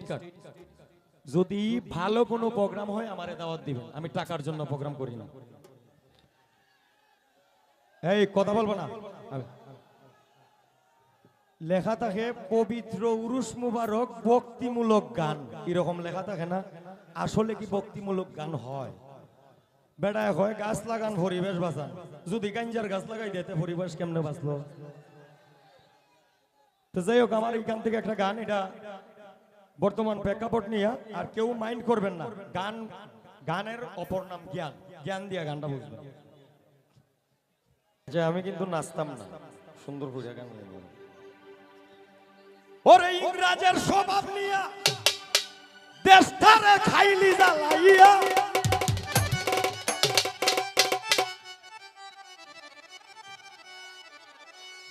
Card. যদি ভালো কোনো প্রোগ্রাম হয় আমারে দাওয়াত দিবেন, আমি টাকার জন্য প্রোগ্রাম করি না। এই কথা বলবো না। লেখা থাকে পবিত্র উরুস মুবারক ভক্তিমূলক গান, এরকম লেখা থাকে না? আসলে কি ভক্তিমূলক গান হয়? বেড়ায় হয় গাছ লাগান পরিবেশ বাঁচান, যদি গাঞ্জার গাছ লাগাই দিতে পরিবেশ কেমনে বাঁচলো? তো যাই হোক, আমার এইখান থেকে একটা গান, এটা বর্তমান প্রেক্ষাপট নিয়ে, আর কেউ মাইন্ড করবেন না। গান, গানের অপর নাম জ্ঞান, জ্ঞান দিয়া গানটা বুঝবেন। যে আমি কিন্তু নাচতাম না, সুন্দর করে গান গাইবো। ওরে ইংরাজের স্বভাব নিয়া দেশটারে খাইলি জ্বালাইয়া,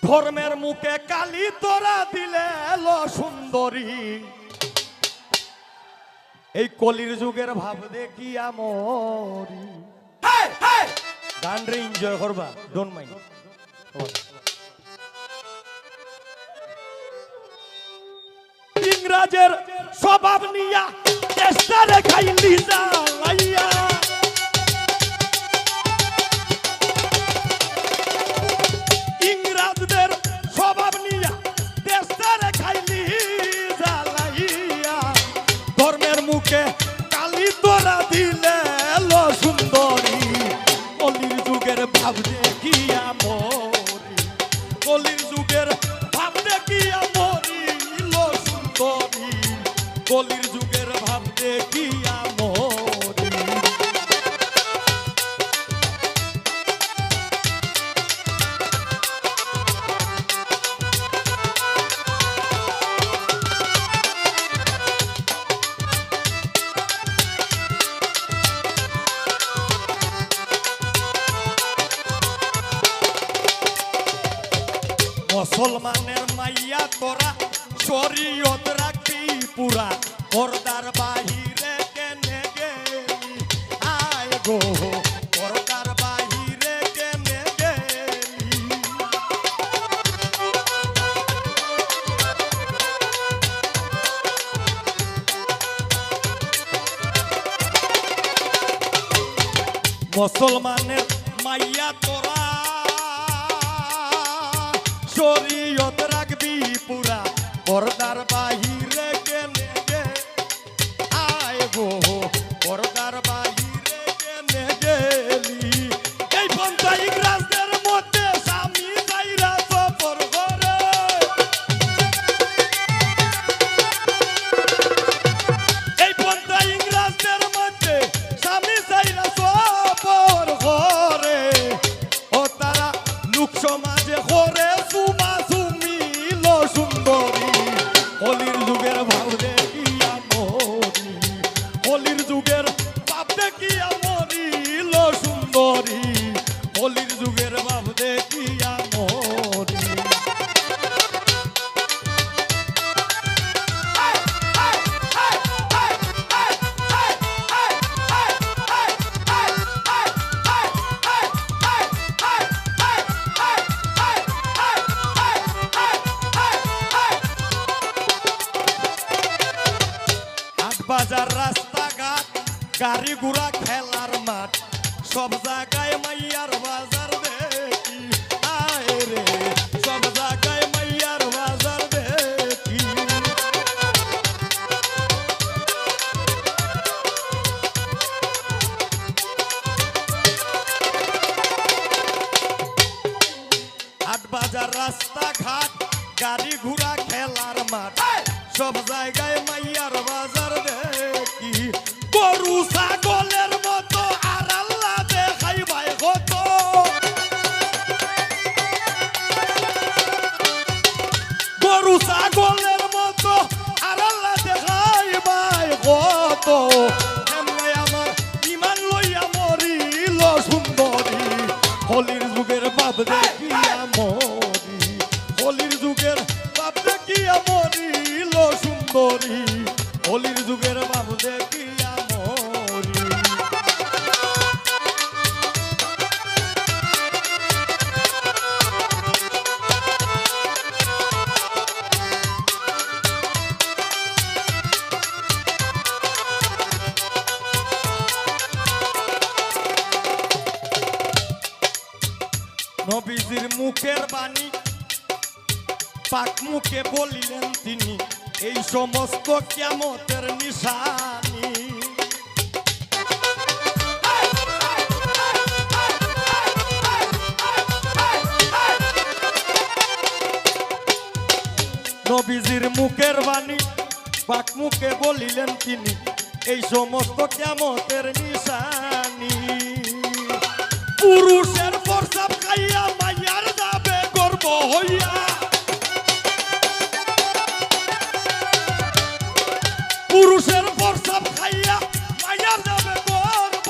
ধর্মের মুখে কালি তোরা দিলে এলো সুন্দরী। এই কলির যুগের ভাব দেখি আমরি। গান রে এনজয় করবা, ডোন্ট মাইন্ড। ইংরাজের স্বভাব নিয়া দেশটারে খাইলি জ্বালাইয়া, ইংরাজদের স্বভাব নিয়া দেশটারে খাইলি জ্বালাইয়া, ধর্মের মুখে কালি তোরা দিলে এলো সুন্দরী। কলির যুগের ভাব দেখিয়া মরি, কলির যুগের ভাব দেখিয়া মরি লো সুন্দরী, কলির যুগের ভাব দেখিয়া মরি। মুসলমানের মাইয়া তোরা শরীয়ত রাখবি পুরা, পর্দার বাহিরে কেনে গেলি আয় গো, পর্দার বাহিরে কেনে গেলি। মুসলমানের মাইয়া তোরা শরীয়ত রাখবি পুরা, পর্দার বাহিরে কেনে গে আয় গো, পর্দার বাহিরে কেনে গেলি। এই পন্থা ইংরাজদের মধ্যে স্বামী যাইরা সফর করে, এই পন্থা ইংরাজদের মধ্যে স্বামী যাইরা সফর করে। ও তারা লোক সমাজে করে সুমা সুমি লো সুন্দরী, কলির যুগের ভাব দেখিয়া মরি, কলির যুগের ভাব দেখিয়া মরি লো সুন্দরী, কলির যুগের ভাব দেখিয়া মরি। বাজার রাস্তাঘাট গাড়ি ঘোড়া খেলার মাঠ, সব জায়গায় মাইয়ার বাজার দেখি আয় রে, সব জায়গায় মাইয়ার বাজার দেখি। হাট বাজার রাস্তাঘাট গাড়ি ঘোড়া খেলার মাঠ, সব জায়গায় মাইয়ার বাজার দেখি। গরু ছাগলের মতো আর আল্লাহ দেখাই ভাই কত, গরু ছাগলের মতো আর আল্লাহ দেখাই ভাই কত। এমনি আমার ইমান লইয়া মরিল সুন্দরী, কলির যুগের বাপ দেখিয়া মরি, কলির যুগের বাপ দেখিয়া মরিল সুন্দরী, কলির যুগের বাপ দেখিয়া মরি। মুখের বাণী পাক মুখে বলিলেন তিনি এই সমস্ত কিয়ামতের নিশানি নবীজির মুখের বাণী পাক মুখে বলিলেন তিনি এই সমস্ত কিয়ামতের নিশানি পুরুষের প্রস্রাব খাইয়া মাইয়ার যাবে গর্ব হইয়া পুরুষের প্রস্রাব খাইয়া মাইয়ার যাবে গর্ব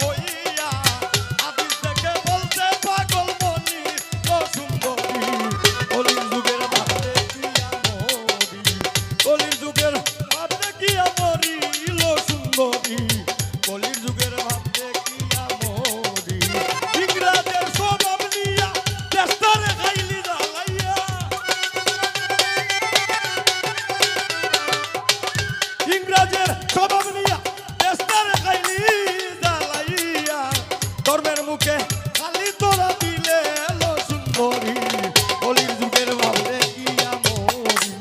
হইয়া হাদিস থেকে বলতে পাগল মনি ও সুন্দরী কলির যুগের ভাবতে কিয়া মরি কলির যুগের ভাবতে কিয়া মরি লো সুন্দরী কলির যুগের ভাবতে কিয়া মরি ইংরাজের স্বভাব নিয়া চেষ্টারে খাইলি জ্বালাইয়া ইংরাজের স্বভাব নিয়া চেষ্টারে খাইলি জ্বালাইয়া ধর্মের মুখে খালি তোরা দিলে লো সুন্দরী কলির যুগের ভাবতে কিয়া মরি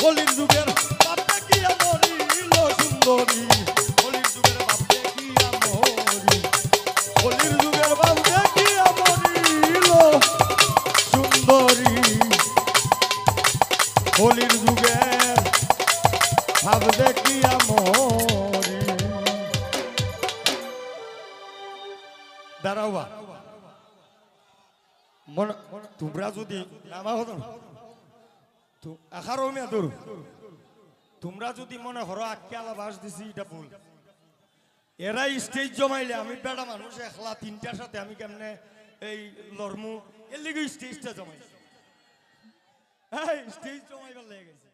কলির যুগের ভাবতে কিয়া মরি লো সুন্দরী কলির যুগের ভাবতে কিয়া মরি কলির যুগের ভাবতে কিয়া মরি লো সুন্দরী কলির যুগের ভাবতে কিয়া মরি দাঁড়াও তোমরা যদি নামা হতো আখারও মেয়া ধরু তোমরা যদি মনে করো আক্কেলা বাস দিছি এটা ভুল এরা স্টেজ জমাইলে আমি বেড়া মানুষ একলা তিনটার সাথে আমি কেমনে এই লড়মু এর লিগে স্টেজটা জমাইছি স্টেজ জমাইবার লেগে গেছে